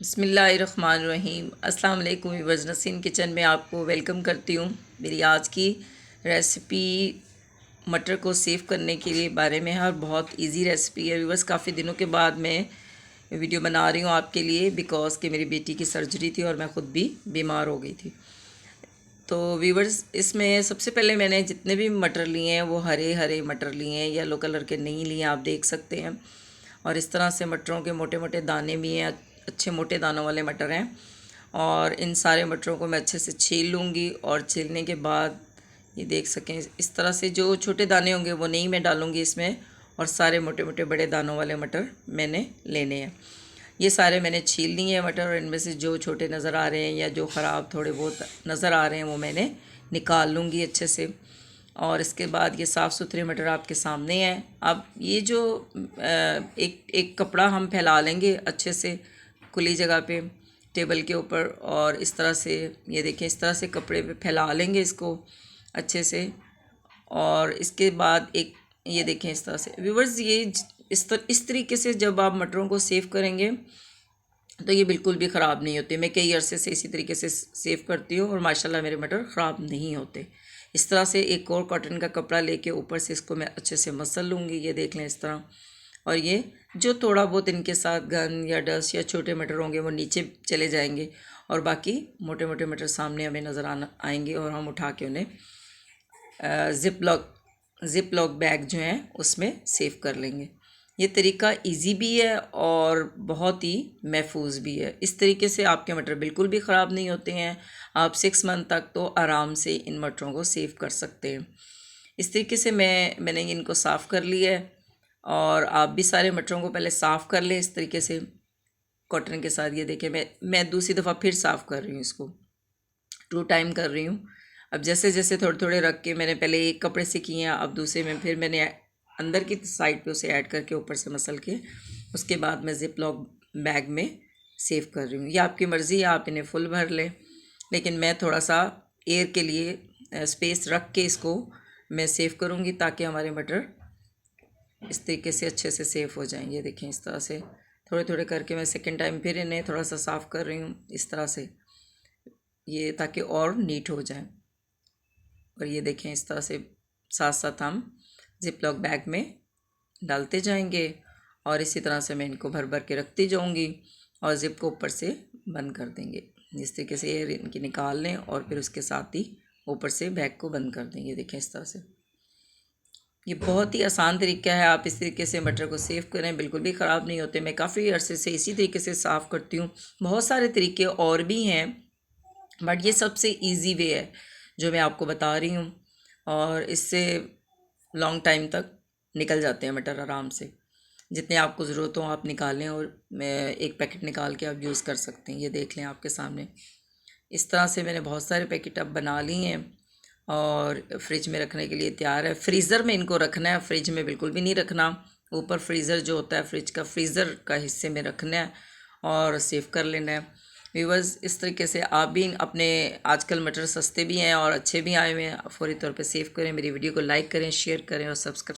बिस्मिल्लाहिर्रहमानिर्रहीम। अस्सलाम वालेकुम व्यूअर्स, नसीन किचन में आपको वेलकम करती हूँ। मेरी आज की रेसिपी मटर को सेव करने के लिए बारे में है और बहुत इजी रेसिपी है व्यूअर्स। काफ़ी दिनों के बाद मैं वीडियो बना रही हूँ आपके लिए बिकॉज़ कि मेरी बेटी की सर्जरी थी और मैं ख़ुद भी बीमार हो गई थी। तो व्यूअर्स, इसमें सबसे पहले मैंने जितने भी मटर लिए हैं वो हरे हरे मटर लिए हैं, येलो कलर के नहीं लिए, आप देख सकते हैं। और इस तरह से मटरों के मोटे मोटे दाने भी हैं, अच्छे मोटे दानों वाले मटर हैं। और इन सारे मटरों को मैं अच्छे से छील लूँगी और छीलने के बाद ये देख सकें इस तरह से जो छोटे दाने होंगे वो नहीं मैं डालूँगी इसमें, और सारे मोटे मोटे बड़े दानों वाले मटर मैंने लेने हैं। ये सारे मैंने छील लिए हैं मटर, और इनमें से जो छोटे नज़र आ रहे हैं या जो ख़राब थोड़े बहुत नज़र आ रहे हैं वो मैंने निकाल लूँगी अच्छे से। और इसके बाद ये साफ़ सुथरे मटर आपके सामने हैं। अब ये जो एक एक कपड़ा हम फैला लेंगे अच्छे से खुली जगह पे टेबल के ऊपर, और इस तरह से ये देखें, इस तरह से कपड़े पे फैला लेंगे इसको अच्छे से। और इसके बाद एक ये देखें इस तरह से व्यूअर्स, ये इस तरीके से जब आप मटरों को सेव करेंगे तो ये बिल्कुल भी ख़राब नहीं होते। मैं कई अरसे से इसी तरीके से सेव करती हूँ और माशाल्लाह मेरे मटर ख़राब नहीं होते। इस तरह से एक और कॉटन का कपड़ा लेके ऊपर से इसको मैं अच्छे से मसल लूँगी, ये देख लें इस तरह। और ये जो थोड़ा बहुत इनके साथ गंद या डस्ट या छोटे मटर होंगे वो नीचे चले जाएंगे, और बाकी मोटे मोटे मटर सामने हमें नज़र आएंगे, और हम उठा के उन्हें ज़िप लॉक बैग जो हैं उसमें सेव कर लेंगे। ये तरीका इजी भी है और बहुत ही महफूज भी है। इस तरीके से आपके मटर बिल्कुल भी ख़राब नहीं होते हैं। आप 6 मंथ तक तो आराम से इन मटरों को सेव कर सकते हैं। इस तरीके से मैंने इनको साफ़ कर लिया है, और आप भी सारे मटरों को पहले साफ़ कर लें इस तरीके से कॉटन के साथ। ये देखिए, मैं दूसरी दफ़ा फिर साफ़ कर रही हूँ इसको, 2 टाइम कर रही हूँ। अब जैसे जैसे थोड़े थोड़े रख के मैंने पहले एक कपड़े से किए हैं, अब दूसरे में फिर मैंने अंदर की साइड पे उसे ऐड करके ऊपर से मसल के उसके बाद मैं ज़िप लॉक बैग में सेव कर रही हूँ। ये आपकी मर्ज़ी है, आप इन्हें फुल भर लें, लेकिन मैं थोड़ा सा एयर के लिए स्पेस रख के इसको मैं सेव करूँगी ताकि हमारे मटर इस तरीके से अच्छे से सेव हो जाएँ। ये देखें, इस तरह से थोड़े थोड़े करके मैं सेकेंड टाइम फिर इन्हें थोड़ा सा साफ़ कर रही हूँ इस तरह से, ये ताकि और नीट हो जाए। और ये देखें, इस तरह से साथ साथ हम ज़िप लॉक बैग में डालते जाएंगे, और इसी तरह से मैं इनको भर भर के रखती जाऊंगी और ज़िप को ऊपर से बंद कर देंगे। इस तरीके से ये इनकी निकाल लें और फिर उसके साथ ही ऊपर से बैग को बंद कर देंगे। देखें इस तरह से, ये बहुत ही आसान तरीका है। आप इस तरीके से मटर को सेव करें, बिल्कुल भी ख़राब नहीं होते। मैं काफ़ी अरसे से इसी तरीके से साफ़ करती हूँ। बहुत सारे तरीके और भी हैं, बट ये सबसे इजी वे है जो मैं आपको बता रही हूँ, और इससे लॉन्ग टाइम तक निकल जाते हैं मटर आराम से। जितने आपको ज़रूरत हो आप निकाल लें, और एक पैकेट निकाल के आप यूज़ कर सकते हैं। ये देख लें आपके सामने, इस तरह से मैंने बहुत सारे पैकेट अब बना लिए हैं और फ्रिज में रखने के लिए तैयार है। फ्रीज़र में इनको रखना है, फ्रिज में बिल्कुल भी नहीं रखना। ऊपर फ्रीज़र जो होता है फ्रिज का, फ्रीज़र का हिस्से में रखना है और सेव कर लेना है। व्यूअर्स, इस तरीके से आप भी अपने, आजकल मटर सस्ते भी हैं और अच्छे भी आए हुए हैं, फौरी तौर पे सेव करें। मेरी वीडियो को लाइक करें, शेयर करें और सब्सक्राइब